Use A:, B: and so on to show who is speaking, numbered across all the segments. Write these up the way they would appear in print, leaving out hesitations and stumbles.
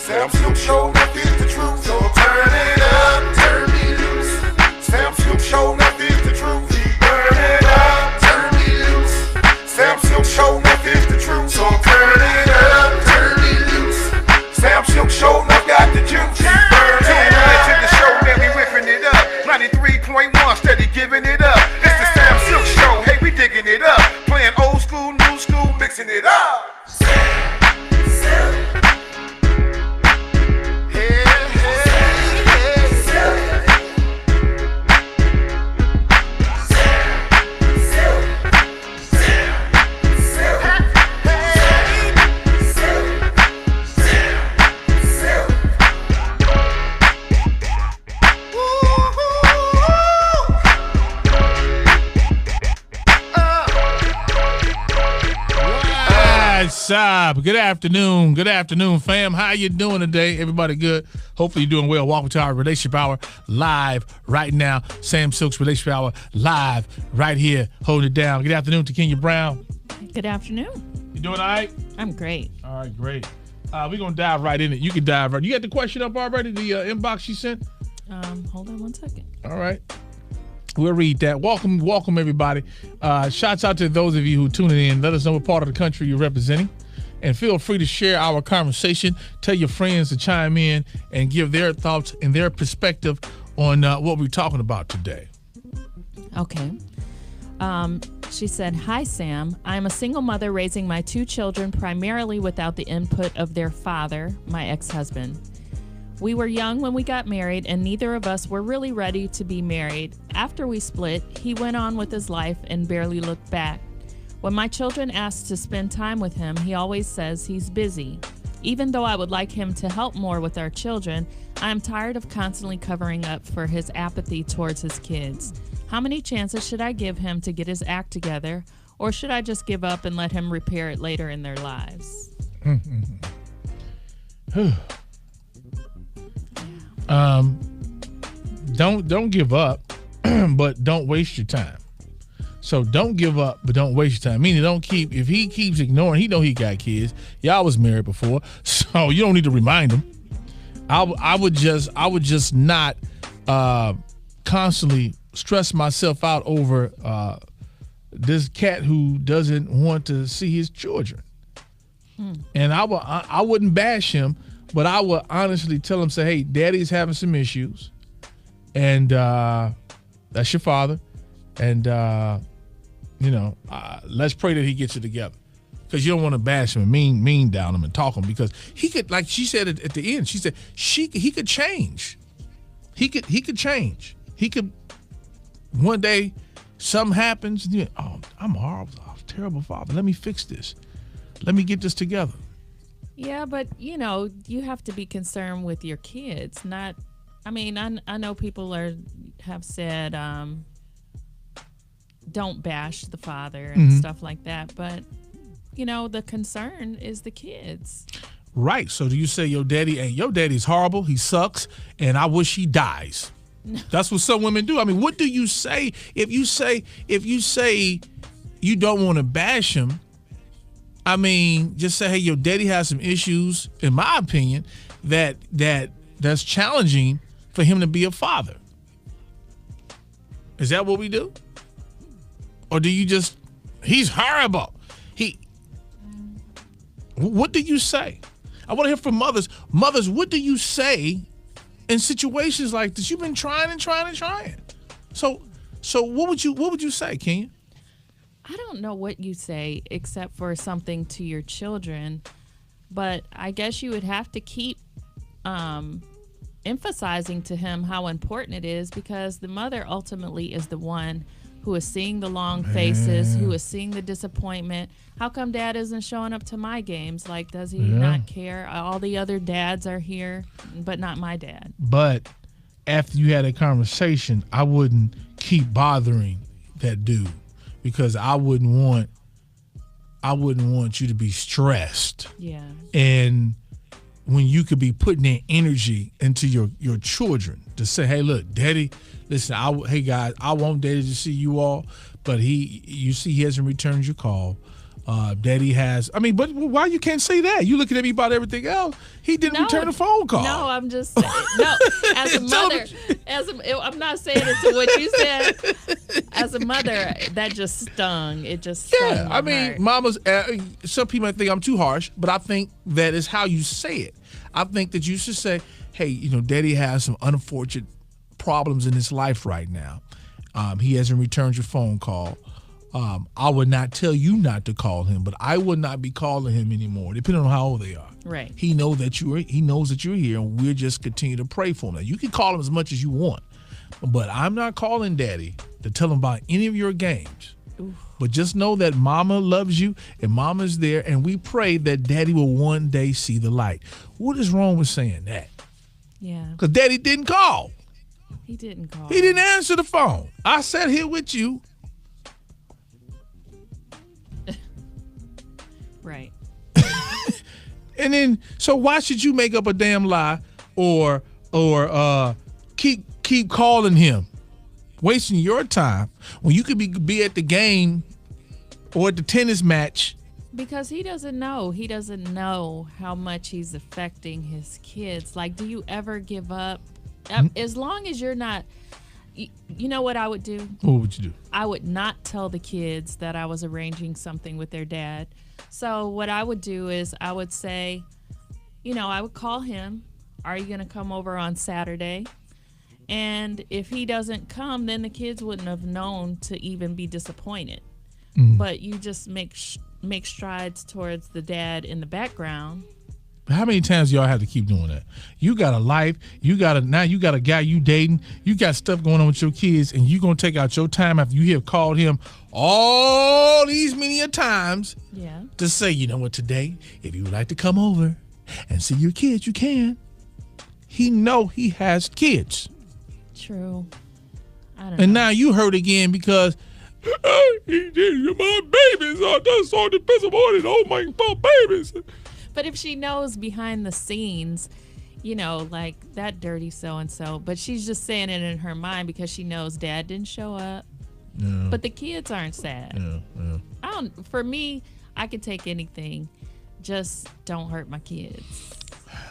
A: Sam Sylk Show, that is the truth. So turn it up, turn me loose. Sam Sylk Show, that is the truth. Burn it up, turn me loose. Sam Sylk Show, that is the truth. So turn it up, turn me loose. Sam Sylk Show, now got the juice. Burn it up. To the show, man, we whipping it up. 93.1, steady giving it up. It's the Sam Sylk Show, hey, we digging it up. Playing old school, new school, mixing it up.
B: Good afternoon, fam. How you doing today? Everybody good? Hopefully you're doing well. Welcome to our Relationship Hour live right now. Sam Sylk's Relationship Hour live right here, holding it down. Good afternoon to Kenya Brown.
C: Good afternoon.
B: You doing all right?
C: I'm great.
B: All right, great. We're going to dive right in it. You can dive right. You got the question up already, the inbox you sent?
C: Hold on one second.
B: All right. We'll read that. Welcome everybody. Shouts out to those of you who tuning in. Let us know what part of the country you're representing. And feel free to share our conversation. Tell your friends to chime in and give their thoughts and their perspective on what we're talking about today.
C: Okay. She said, "Hi, Sam. I'm a single mother raising my two children primarily without the input of their father, my ex-husband. We were young when we got married, and neither of us were really ready to be married. After we split, he went on with his life and barely looked back. When my children ask to spend time with him, he always says he's busy. Even though I would like him to help more with our children, I am tired of constantly covering up for his apathy towards his kids. How many chances should I give him to get his act together, or should I just give up and let him repair it later in their lives?"
B: Don't give up, but don't waste your time. So don't give up, but don't waste your time. Meaning if he keeps ignoring, he know he got kids. Y'all was married before, so you don't need to remind him. I would just not constantly stress myself out over this cat who doesn't want to see his children. And I wouldn't bash him, but I would honestly tell him, say, hey, daddy's having some issues, and that's your father, and let's pray that he gets it together, because you don't want to bash him and mean down him and talk him, because he could, like she said at the end, she said he could change. He could change. He could one day something happens. And I'm horrible. I'm a terrible father. Let me fix this. Let me get this together.
C: Yeah, but you have to be concerned with your kids. I know people have said don't bash the father and stuff like that, but the concern is the kids.
B: Right. So do you say your daddy's horrible, he sucks, and I wish he dies? No. That's what some women do. I mean, what do you say if you say you don't want to bash him? I mean, just say, hey, your daddy has some issues, in my opinion, that's challenging for him to be a father. Is that what we do? Or do you just, he's horrible. What do you say? I want to hear from mothers. Mothers, what do you say in situations like this? You've been trying and trying and trying. So what would you say, Kenya?
C: I don't know what you say except for something to your children, but I guess you would have to keep emphasizing to him how important it is, because the mother ultimately is the one who is seeing the long faces, who is seeing the disappointment. How come dad isn't showing up to my games? Like, does he not care? All the other dads are here, but not my dad.
B: But after you had a conversation, I wouldn't keep bothering that dude, because I wouldn't want you to be stressed.
C: Yeah.
B: And when you could be putting that energy into your children to say, hey, look, daddy, listen, hey guys, I want daddy to see you all, but he hasn't returned your call. Daddy has. I mean, but why you can't say that? You looking at me about everything else. He didn't return a phone call.
C: No, I'm just saying. No, as a mother, I'm not saying it to what you said. As a mother, that just stung. It just stung.
B: Yeah, I mean,
C: heart.
B: mamas. Some people might think I'm too harsh, but I think that is how you say it. I think that you should say, "Hey, Daddy has some unfortunate problems in his life right now. He hasn't returned your phone call. I would not tell you not to call him, but I would not be calling him anymore, depending on how old they are.
C: Right.
B: He knows that you're here, and we're just continue to pray for him. Now, you can call him as much as you want, but I'm not calling Daddy to tell him about any of your games. Oof. But just know that Mama loves you, and Mama's there, and we pray that Daddy will one day see the light." What is wrong with saying that?
C: Yeah.
B: Because Daddy didn't call.
C: He didn't call.
B: He didn't answer the phone. I sat here with you.
C: Right.
B: And then, so why should you make up a damn lie or keep calling him, wasting your time when you could be at the game or at the tennis match?
C: Because he doesn't know. He doesn't know how much he's affecting his kids. Like, do you ever give up? As long as you're not, you know what I would do?
B: What would you do?
C: I would not tell the kids that I was arranging something with their dad. So what I would do is I would say, I would call him. Are you going to come over on Saturday? And if he doesn't come, then the kids wouldn't have known to even be disappointed. Mm-hmm. But you just make strides towards the dad in the background.
B: How many times do y'all have to keep doing that? You got a life. Now you got a guy you dating. You got stuff going on with your kids, and you going to take out your time after you have called him all these many a times to say, you know what, today, if you would like to come over and see your kids, you can. He know he has kids.
C: True. I don't
B: and
C: know.
B: Now you hurt again because my babies are just so disappointed. Oh my babies.
C: But if she knows behind the scenes, like that dirty so-and-so, but she's just saying it in her mind because she knows dad didn't show up.
B: Yeah.
C: But the kids aren't sad.
B: Yeah.
C: For me, I could take anything. Just don't hurt my kids.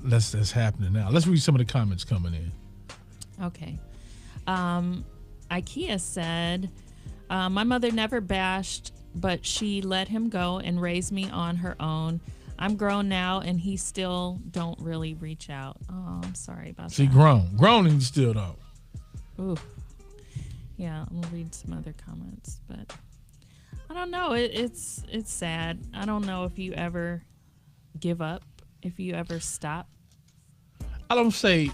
B: That's happening now. Let's read some of the comments coming in.
C: Okay. IKEA said, my mother never bashed, but she let him go and raise me on her own. I'm grown now, and he still don't really reach out. Oh, I'm sorry about that.
B: See, grown, and you still don't.
C: Ooh. Yeah, I'm gonna read some other comments, but I don't know. It's sad. I don't know if you ever give up, if you ever stop.
B: I don't say.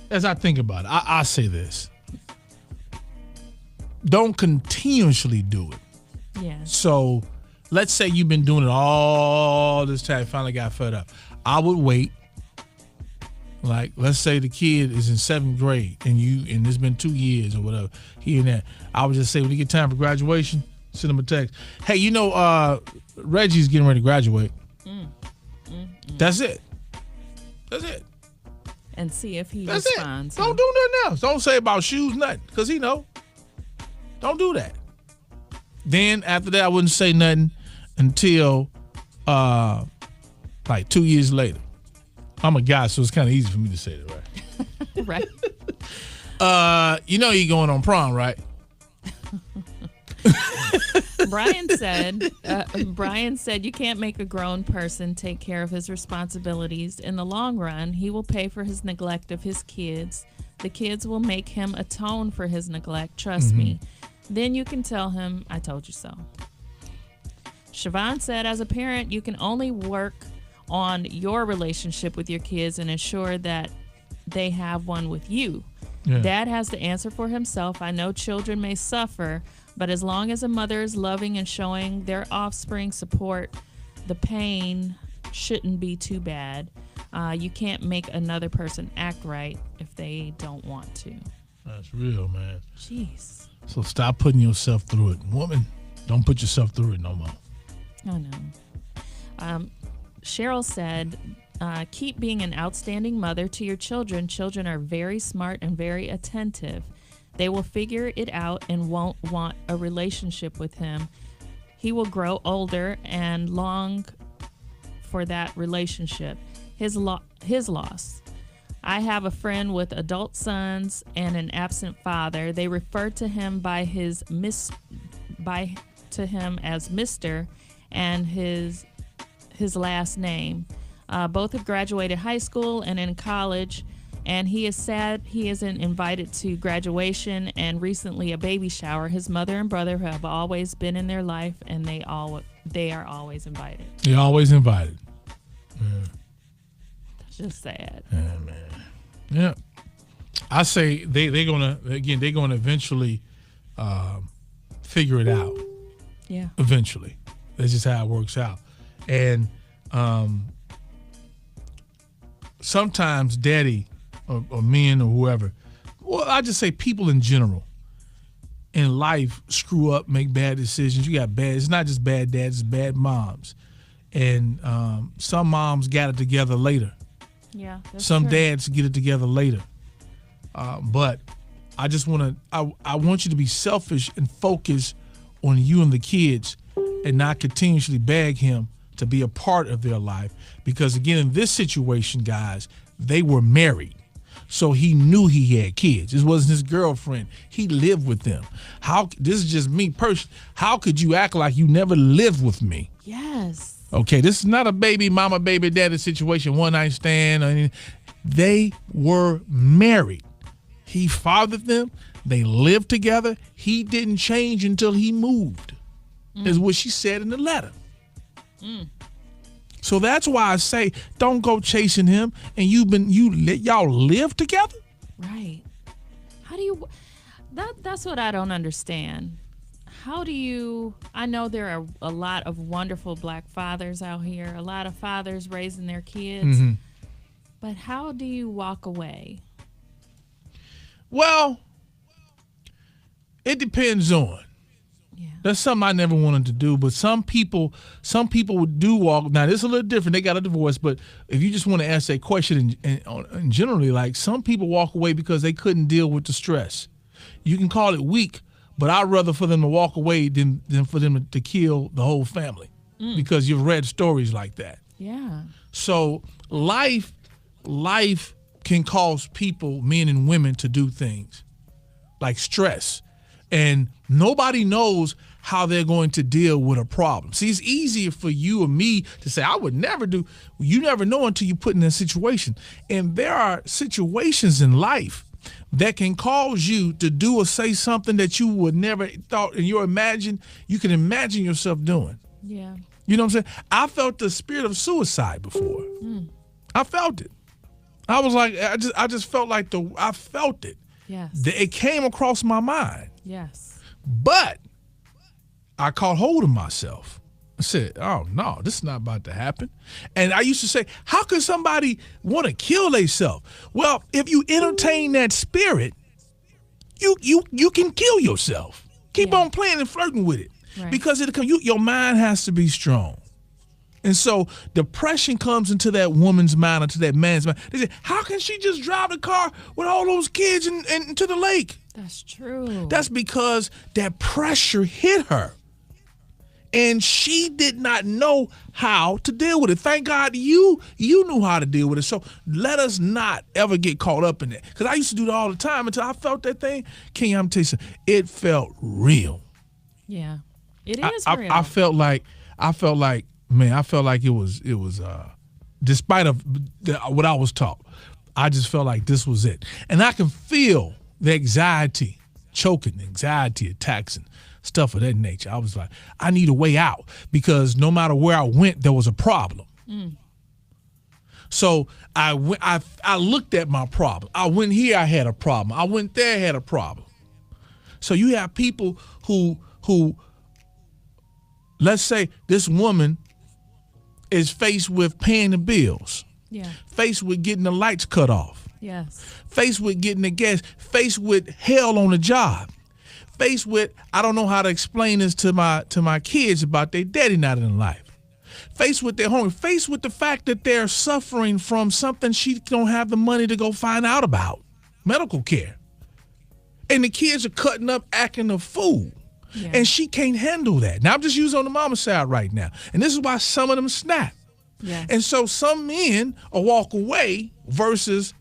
B: As I think about it, I say this: don't continuously do it.
C: Yeah.
B: So. Let's say you've been doing it all this time, finally got fed up. I would wait. Like, let's say the kid is in 7th grade and it's been 2 years or whatever, here and there. I would just say, when you get time for graduation, send him a text. Hey, Reggie's getting ready to graduate. That's it. That's it.
C: And see if he
B: That's
C: responds.
B: It. Don't do nothing else. Don't say about shoes, nothing, because he know. Don't do that. Then after that, I wouldn't say nothing until like 2 years later. I'm a guy, so it's kind of easy for me to say that, right?
C: Right.
B: You're going on prom, right?
C: Brian said you can't make a grown person take care of his responsibilities. In the long run, he will pay for his neglect of his kids. The kids will make him atone for his neglect. Trust me. Then you can tell him, I told you so. Siobhan said, as a parent, you can only work on your relationship with your kids and ensure that they have one with you. Yeah. Dad has to answer for himself. I know children may suffer, but as long as a mother is loving and showing their offspring support, the pain shouldn't be too bad. You can't make another person act right if they don't want to.
B: That's real, man.
C: Jeez.
B: So stop putting yourself through it. Woman, don't put yourself through it no more.
C: I know. Cheryl said, keep being an outstanding mother to your children. Children are very smart and very attentive. They will figure it out and won't want a relationship with him. He will grow older and long for that relationship. His loss. I have a friend with adult sons and an absent father. They refer to him by his to him as Mr. and his last name. Both have graduated high school and in college, and he is sad he isn't invited to graduation and recently a baby shower. His mother and brother have always been in their life, and they are always invited.
B: You're always invited. Yeah.
C: That's just sad.
B: Yeah, man. Yeah. I say they're gonna eventually figure it out.
C: Yeah.
B: Eventually. That's just how it works out. And sometimes daddy or men or whoever, well, I just say people in general in life screw up, make bad decisions. You got it's not just bad dads, it's bad moms. And some moms got it together later.
C: Yeah.
B: Some
C: true.
B: dads get it together later. But I just I want you to be selfish and focus on you and the kids and not continuously beg him to be a part of their life. Because again, in this situation, guys, they were married. So he knew he had kids. This wasn't his girlfriend. He lived with them. This is just me personally. How could you act like you never lived with me?
C: Yes.
B: Okay, this is not a baby mama, baby daddy situation, one night stand. They were married. He fathered them. They lived together. He didn't change until he moved, is what she said in the letter. So that's why I say don't go chasing him. And y'all live together?
C: Right. How do you? That's what I don't understand. How do you? I know there are a lot of wonderful black fathers out here, a lot of fathers raising their kids.
B: Mm-hmm.
C: But how do you walk away?
B: Well, it depends on.
C: Yeah.
B: That's something I never wanted to do, but some people do walk. Now, this is a little different. They got a divorce, but if you just want to ask that question and generally, like some people walk away because they couldn't deal with the stress. You can call it weak, but I'd rather for them to walk away than for them to kill the whole family because you've read stories like that.
C: Yeah.
B: So life can cause people, men and women, to do things like stress. And nobody knows how they're going to deal with a problem. See, it's easier for you or me to say, I would never do. You never know until you put in a situation. And there are situations in life that can cause you to do or say something that you would never thought you can imagine yourself doing.
C: Yeah.
B: You know what I'm saying? I felt the spirit of suicide before. I felt it. I was like, I just felt like I felt it.
C: Yes.
B: It came across my mind.
C: Yes.
B: But I caught hold of myself. I said, oh, no, this is not about to happen. And I used to say, how could somebody want to kill themselves? Well, if you entertain that spirit, you can kill yourself. Keep on playing and flirting with it.
C: Right.
B: Because your mind has to be strong. And so depression comes into that woman's mind or to that man's mind. They say, how can she just drive the car with all those kids and to the lake?
C: That's true.
B: That's because that pressure hit her. And she did not know how to deal with it. Thank God you knew how to deal with it. So let us not ever get caught up in that. Because I used to do that all the time until I felt that thing. King, I'm telling you something, it felt real.
C: Yeah, it is real.
B: I felt like, man, I felt like it was despite of what I was taught, I just felt like this was it. And I can feel the anxiety, choking, anxiety attacks and stuff of that nature. I was like, I need a way out because no matter where I went, there was a problem. So I looked at my problem. I went here, I had a problem. I went there, I had a problem. So you have people who let's say this woman is faced with paying the bills.
C: Yeah.
B: Faced with getting the lights cut off.
C: Yes.
B: Faced with getting the gas. Faced with hell on the job. Faced with, I don't know how to explain this to my kids about their daddy not in life. Faced with their home. Faced with the fact that they're suffering from something she don't have the money to go find out about. Medical care. And the kids are cutting up, acting a fool. And she can't handle that. Now, I'm just using on the mama side right now. And this is why some of them snap.
C: Yes.
B: And so some men will walk away versus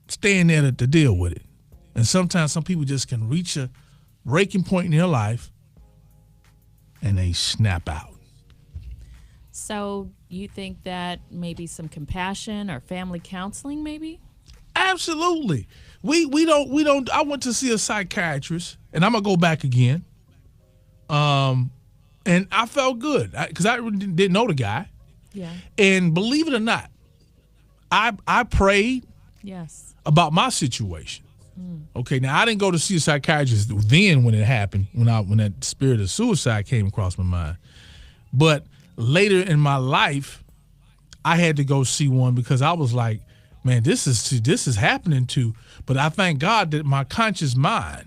B: staying there to deal with it. And sometimes some people just can reach a breaking point in their life and they snap out.
C: So you think that maybe some compassion or family counseling maybe?
B: Absolutely. We don't I went to see a psychiatrist, and I'm gonna go back again. And I felt good because I really didn't know the guy.
C: Yeah.
B: And believe it or not, I prayed
C: Yes.
B: about my situation. Okay, now I didn't go to see a psychiatrist then when it happened, when that spirit of suicide came across my mind. But later in my life, I had to go see one because I was like, man, this is happening to. But I thank God that my conscious mind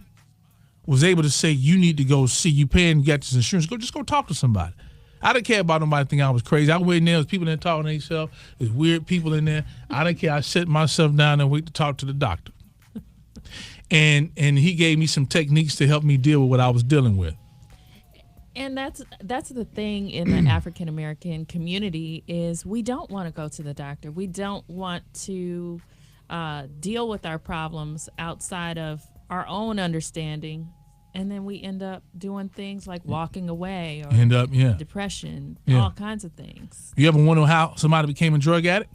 B: was able to say, you need to go see. You paying, you got this insurance. Just go talk to somebody. I didn't care about nobody thinking I was crazy. I went in there, there's people in there talking to themselves. There's weird people in there. I didn't care. I set myself down and wait to talk to the doctor. And he gave me some techniques to help me deal with what I was dealing with.
C: And that's the thing in the African American community is we don't want to go to the doctor. We don't want to deal with our problems outside of our own understanding, and then we end up doing things like walking away or depression, all kinds of things.
B: You ever wonder how somebody became a drug addict?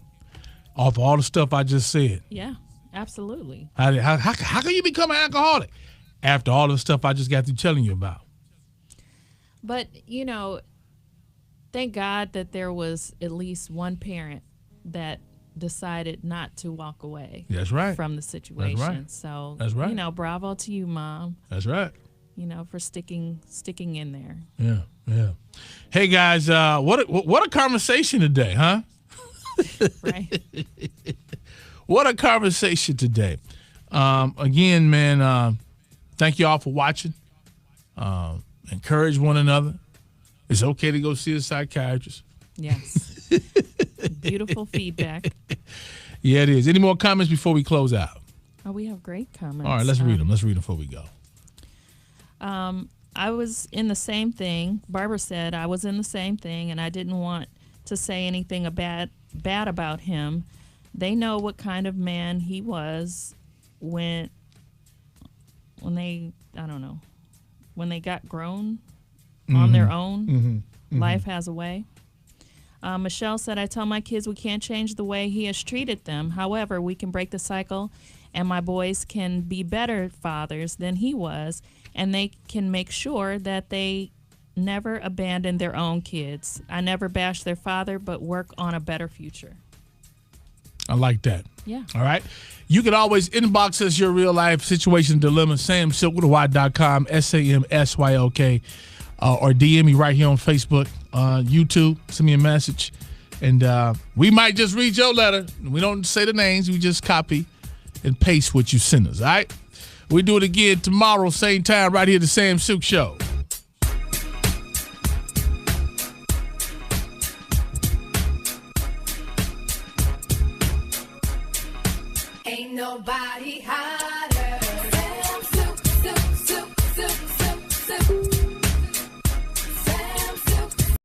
B: Off all the stuff I just said.
C: Yeah, absolutely.
B: How can you become an alcoholic after all the stuff I just got through telling you about?
C: But, thank God that there was at least one parent that decided not to walk away.
B: That's right.
C: From the situation.
B: That's right.
C: So,
B: that's right.
C: Bravo to you, Mom.
B: That's right.
C: For sticking in there.
B: Yeah. Hey guys, what a conversation today, huh?
C: Right.
B: What a conversation today. Again, man, thank you all for watching. Encourage one another. It's okay to go see a psychiatrist.
C: Yes. Beautiful feedback.
B: Yeah, it is. Any more comments before we close out?
C: Oh, we have great comments.
B: All right, let's read them. Let's read them before we go.
C: I was in the same thing. Barbara said, I was in the same thing, and I didn't want to say anything bad about him. They know what kind of man he was when they, I don't know, when they got grown on their own. Life has a way. Michelle said, I tell my kids we can't change the way he has treated them. However, we can break the cycle, and my boys can be better fathers than he was, and they can make sure that they never abandon their own kids. I never bash their father, but work on a better future.
B: I like that.
C: Yeah.
B: All right. You can always inbox us your real life situation dilemma, samsylk.com, SAMSYLK, or DM me right here on Facebook, YouTube. Send me a message. And we might just read your letter. We don't say the names. We just copy and paste what you send us. All right. We do it again tomorrow, same time, right here at the Sam Sylk Show.
D: Ain't nobody hotter.